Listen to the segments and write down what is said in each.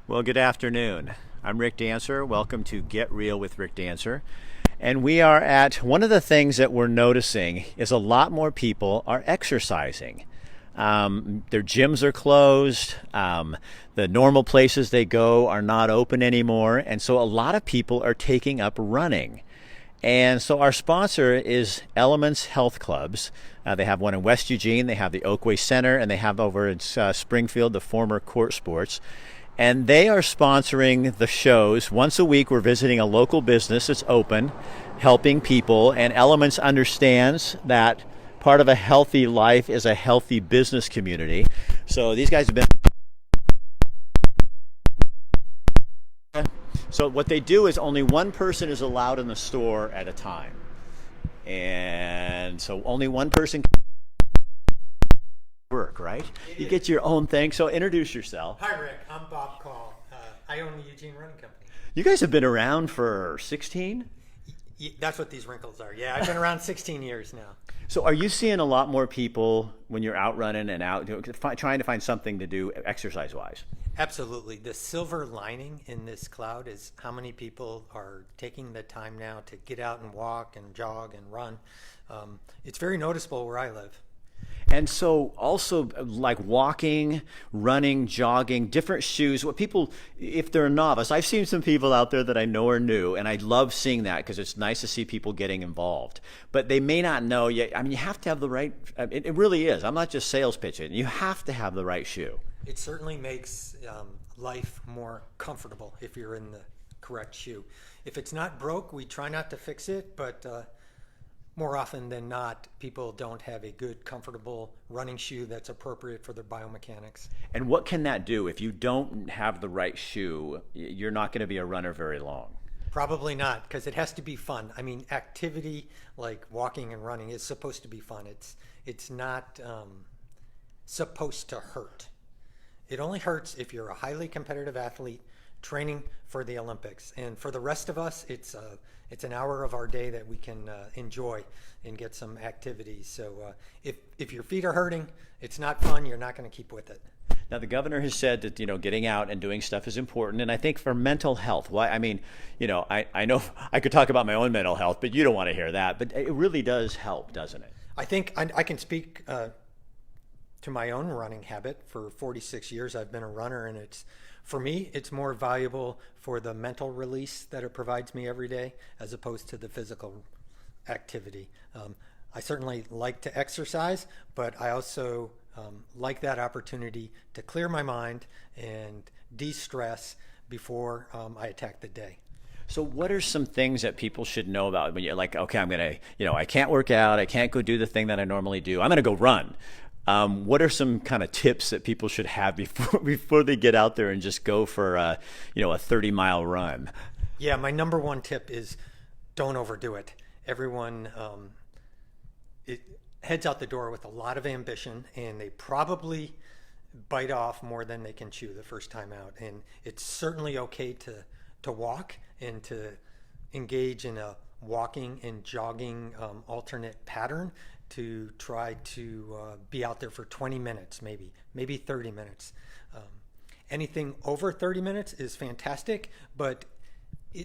Well, good afternoon. I'm Rick Dancer. Welcome to Get Real with Rick Dancer. And we are at one of the things that we're noticing is a lot more people are exercising. Their gyms are closed. The normal places they go are not open anymore. And so a lot of people are taking up running. And so our sponsor is Elements Health Clubs. They have one in West Eugene, they have the Oakway Center, and they have over in Springfield the former Court Sports. And they are sponsoring the shows. Once a week, we're visiting a local business that's open, helping people. And Elements understands that part of a healthy life is a healthy business community. So these guys have been. So what they do is only one person is allowed in the store at a time. And so only one person can work, right? You get your own thing. So introduce yourself. Hi, Rick. I'm Bob Call. I own the Eugene Running Company. You guys have been around for 16? That's what these wrinkles are. Yeah, I've been around 16 years now. So are you seeing a lot more people when you're out running and out trying to find something to do exercise-wise? Absolutely. The silver lining in this cloud is how many people are taking the time now to get out and walk and jog and run. It's very noticeable where I live. And so also like walking, running, jogging, different shoes, what people, if they're a novice, I've seen some people out there that I know are new, and I love seeing that because it's nice to see people getting involved. But they may not know yet. I mean, you have to have the right, it really is. I'm not just sales pitching. You have to have the right shoe. It certainly makes life more comfortable if you're in the correct shoe. If it's not broke, we try not to fix it, but more often than not, people don't have a good, comfortable running shoe that's appropriate for their biomechanics. And what can that do? If you don't have the right shoe, you're not going to be a runner very long. Probably not, because it has to be fun. I mean, activity like walking and running is supposed to be fun. It's not supposed to hurt. It only hurts if you're a highly competitive athlete training for the Olympics. And for the rest of us, it's an hour of our day that we can enjoy and get some activities. So if your feet are hurting, it's not fun. You're not going to keep with it. Now, the governor has said that, getting out and doing stuff is important. And I think for mental health, why? I mean, I know I could talk about my own mental health, but you don't want to hear that. But it really does help, doesn't it? I think I can speak to my own running habit. For 46 years, I've been a runner, and for me, it's more valuable for the mental release that it provides me every day as opposed to the physical activity. I certainly like to exercise, but I also like that opportunity to clear my mind and de-stress before I attack the day. So what are some things that people should know about when you're like, okay, I'm going to, I can't work out, I can't go do the thing that I normally do, I'm going to go run. What are some kind of tips that people should have before they get out there and just go for a 30-mile run? Yeah, my number one tip is don't overdo it. Everyone it heads out the door with a lot of ambition, and they probably bite off more than they can chew the first time out. And it's certainly okay to walk and to engage in a walking and jogging alternate pattern to try to be out there for 20 minutes, maybe 30 minutes. Anything over 30 minutes is fantastic, but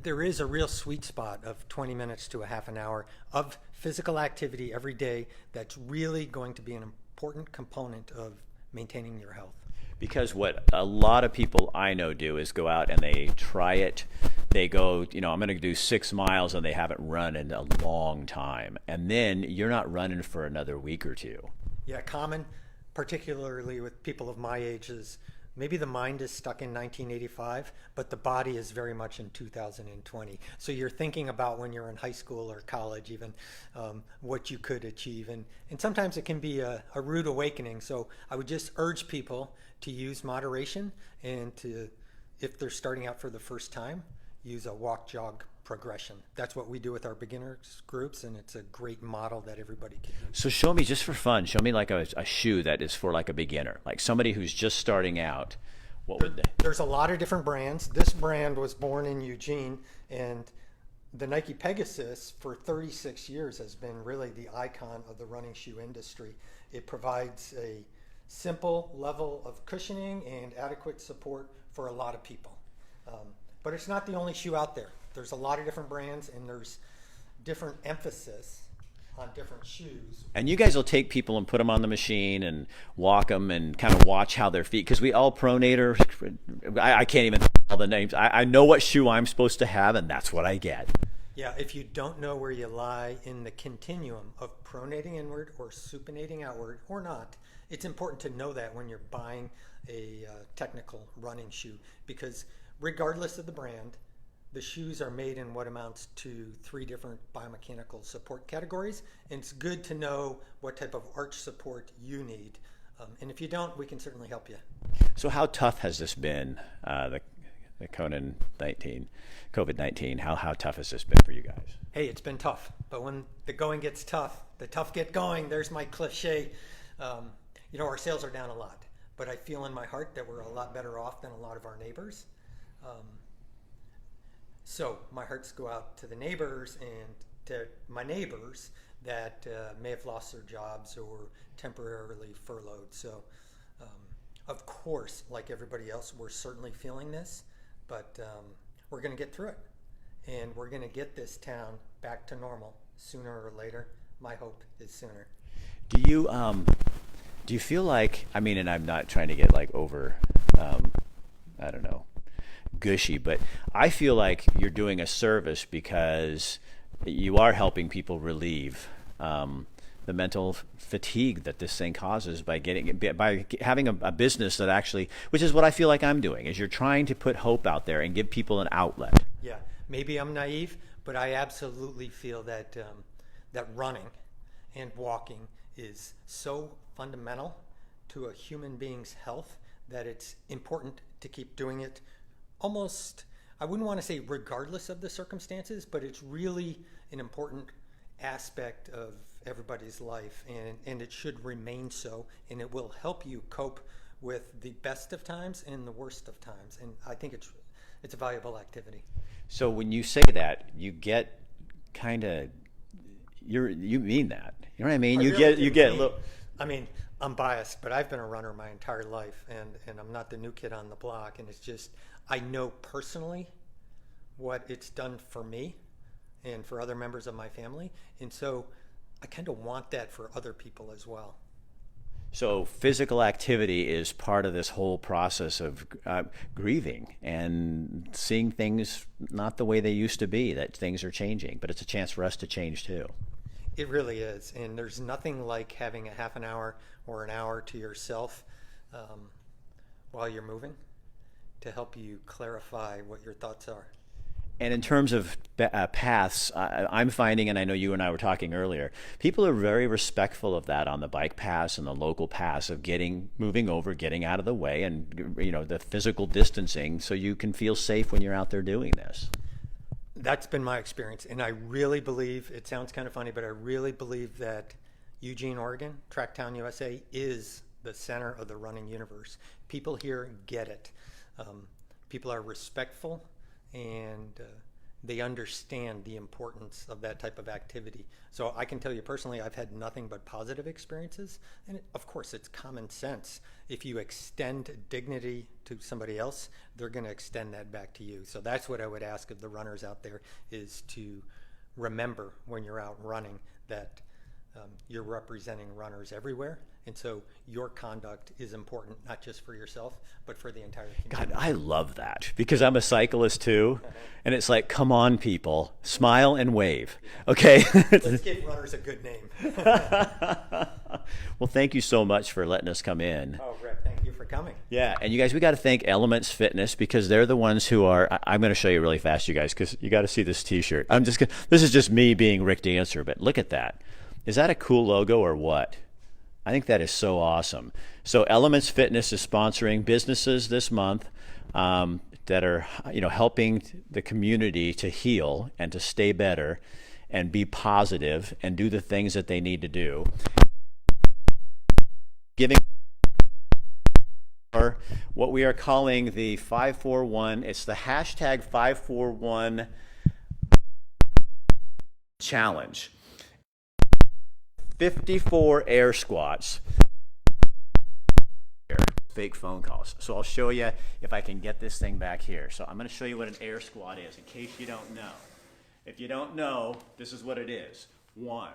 there is a real sweet spot of 20 minutes to a half an hour of physical activity every day that's really going to be an important component of maintaining your health. Because what a lot of people I know do is go out and they try it. They go, I'm going to do 6 miles, and they haven't run in a long time. And then you're not running for another week or two. Yeah, common, particularly with people of my age, is maybe the mind is stuck in 1985, but the body is very much in 2020. So you're thinking about when you're in high school or college even what you could achieve. And sometimes it can be a rude awakening. So I would just urge people to use moderation and to, if they're starting out for the first time, use a walk-jog progression. That's what we do with our beginners groups, and it's a great model that everybody can use. So show me, just for fun, show me like a shoe that is for like a beginner, like somebody who's just starting out. What would they? There's a lot of different brands. This brand was born in Eugene, and the Nike Pegasus for 36 years has been really the icon of the running shoe industry. It provides a simple level of cushioning and adequate support for a lot of people. But it's not the only shoe out there. There's a lot of different brands, and there's different emphasis on different shoes. And you guys will take people and put them on the machine and walk them and kind of watch how their feet, because we all pronate, or I can't even all the names. I know what shoe I'm supposed to have, and that's what I get. Yeah, if you don't know where you lie in the continuum of pronating inward or supinating outward or not, it's important to know that when you're buying a technical running shoe, because regardless of the brand, the shoes are made in what amounts to 3 different biomechanical support categories, and it's good to know what type of arch support you need. And if you don't, we can certainly help you. So how tough has this been, the COVID-19? How tough has this been for you guys? Hey, it's been tough, but when the going gets tough, the tough get going. There's my cliche. Our sales are down a lot, but I feel in my heart that we're a lot better off than a lot of our neighbors. So my hearts go out to the neighbors and to my neighbors that may have lost their jobs or temporarily furloughed. So, of course, like everybody else, we're certainly feeling this, but we're going to get through it. And we're going to get this town back to normal sooner or later. My hope is sooner. Do you feel like, and I'm not trying to get like over, I don't know, gushy, but I feel like you're doing a service because you are helping people relieve the mental fatigue that this thing causes by having a business that actually, which is what I feel like I'm doing, is you're trying to put hope out there and give people an outlet. Yeah, maybe I'm naive, but I absolutely feel that that running and walking is so fundamental to a human being's health that it's important to keep doing it. Almost, I wouldn't want to say regardless of the circumstances, but it's really an important aspect of everybody's life, and it should remain so, and it will help you cope with the best of times and the worst of times, and I think it's a valuable activity. So when you say that, you get kind of, you mean that, you know what I mean? You get a little. I'm biased, but I've been a runner my entire life, and I'm not the new kid on the block, and it's just, I know personally what it's done for me and for other members of my family, and so I kind of want that for other people as well. So physical activity is part of this whole process of grieving and seeing things not the way they used to be, that things are changing, but it's a chance for us to change too. It really is, and there's nothing like having a half an hour or an hour to yourself while you're moving to help you clarify what your thoughts are. And in terms of paths, I'm finding, and I know you and I were talking earlier, people are very respectful of that on the bike paths and the local paths of moving over, getting out of the way, and the physical distancing, so you can feel safe when you're out there doing this. That's been my experience, and I really believe, it sounds kind of funny, but I really believe that Eugene, Oregon, Tracktown, USA, is the center of the running universe. People here get it. People are respectful, and they understand the importance of that type of activity. So I can tell you personally, I've had nothing but positive experiences. And of course, it's common sense. If you extend dignity to somebody else, they're going to extend that back to you. So that's what I would ask of the runners out there, is to remember when you're out running that you're representing runners everywhere. And so your conduct is important, not just for yourself, but for the entire community. God, I love that, because I'm a cyclist too. And it's like, come on, people, smile and wave. Okay? Let's give runners a good name. Well, thank you so much for letting us come in. Oh, Rick, thank you for coming. Yeah, and you guys, we got to thank Elements Fitness, because they're the ones who are, I'm going to show you really fast, you guys, because you got to see this t-shirt. This is just me being Rick Dancer, but look at that. Is that a cool logo or what? I think that is so awesome. So Elements Fitness is sponsoring businesses this month that are, helping the community to heal and to stay better and be positive and do the things that they need to do. Giving what we are calling the 541. It's the hashtag 541 challenge. 54 air squats. fake phone calls. So I'll show you if I can get this thing back here. So I'm going to show you what an air squat is in case you don't know. If you don't know, this is what it is. 1,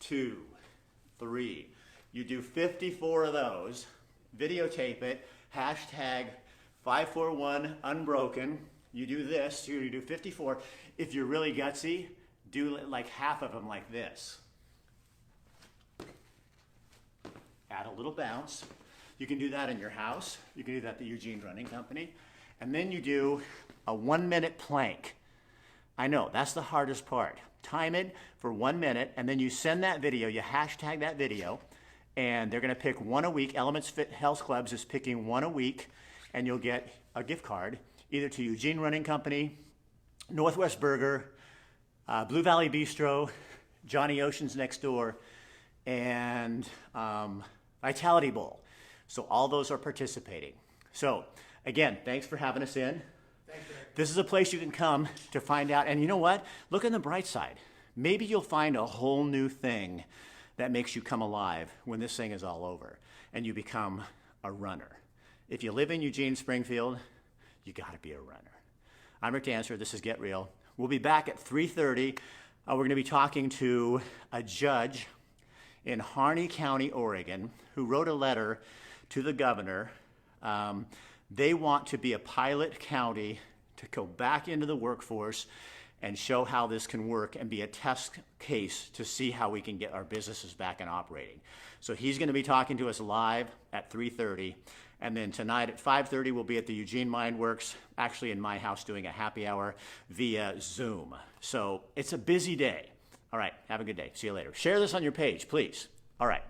2, 3. You do 54 of those, videotape it, hashtag 541 unbroken. You do this, you do 54. If you're really gutsy, do like half of them like this. Add a little bounce. You can do that in your house. You can do that at the Eugene Running Company. And then you do a 1-minute plank. I know, that's the hardest part. Time it for 1 minute, and then you send that video, you hashtag that video, and they're gonna pick one a week. Elements Fit Health Clubs is picking one a week, and you'll get a gift card, either to Eugene Running Company, Northwest Burger, Blue Valley Bistro, Johnny Ocean's next door, and Vitality Bowl. So all those are participating. So again, thanks for having us in. Thanks, Rick. This is a place you can come to find out. And you know what? Look on the bright side. Maybe you'll find a whole new thing that makes you come alive when this thing is all over and you become a runner. If you live in Eugene, Springfield, you got to be a runner. I'm Rick Dancer. This is Get Real. We'll be back at 3:30. We're going to be talking to a judge in Harney County, Oregon, who wrote a letter to the governor. They want to be a pilot county to go back into the workforce and show how this can work and be a test case to see how we can get our businesses back and operating. So he's going to be talking to us live at 3:30. And then tonight at 5:30, we'll be at the Eugene Mind Works, actually in my house doing a happy hour via Zoom. So it's a busy day. All right, have a good day. See you later. Share this on your page, please. All right.